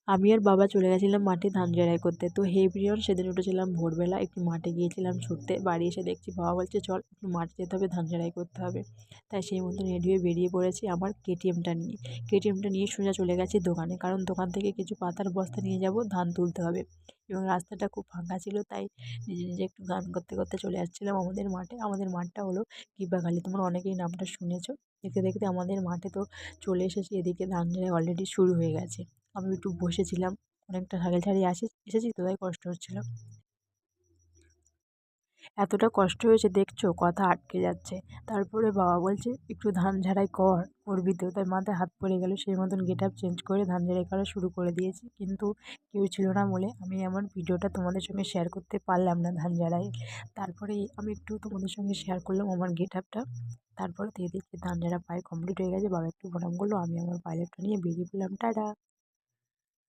আমি আর বাবা চলে গেছিলাম মাঠে ধান ঝাড়াই করতে। তো হে প্রিয়ন, সেদিন উঠেছিলাম ভোরবেলা, একটু মাঠে গিয়েছিলাম ছুটতে। বাড়ি এসে দেখছি বাবা বলছে, "চল একটু মাঠে যেতে হবে, ধান ঝাড়াই করতে হবে।" তাই সেই মতন রেডি হয়ে বেরিয়ে পড়েছি আমার কেটিএমটা নিয়ে। কেটিএমটা নিয়ে সোজা চলে গেছি দোকানে, কারণ দোকান থেকে কিছু পাতার বস্তা নিয়ে যাব, ধান তুলতে হবে। এবং রাস্তাটা খুব ফাঁকা ছিল, তাই নিজে নিজে একটু গান করতে করতে চলে আসছিলাম আমাদের মাঠে। আমাদের মাঠটা হলো কিবাখালী, তোমরা অনেকেই নামটা শুনেছো। দেখতে দেখতে আমাদের মাঠে তো চলে এসেছি। এদিকে ধান ঝাড়াই অলরেডি শুরু হয়ে গেছে। আমি একটু বসেছিলাম, অনেকটা হাল ছাড়িয়ে এসেছি তো, তাই কষ্ট হচ্ছিল। এতটা কষ্ট হয়েছে দেখছো, কথা আটকে যাচ্ছে। তারপরে বাবা বলছে, একটু ধান ঝাড়াই করবি তো? তাই মাথায় হাত পড়ে গেল, সেই মতন গেট আপ চেঞ্জ করে ধান ঝাড়াই করা শুরু করে দিয়েছি। কিন্তু কেউ ছিল না বলে আমি আমার ভিডিওটা তোমাদের সঙ্গে শেয়ার করতে পারলাম না ধান ঝাড়াই। তারপরে আমি একটু তোমাদের সঙ্গে শেয়ার করলাম আমার গেট আপটা। তারপরে দিয়ে দেখছি ধান ঝাড়া প্রায় কমপ্লিট হয়ে গেছে। বাবা একটু প্রণাম করলো, আমি আমার পাইলেটটা নিয়ে বেরিয়ে পড়লাম। টাটা।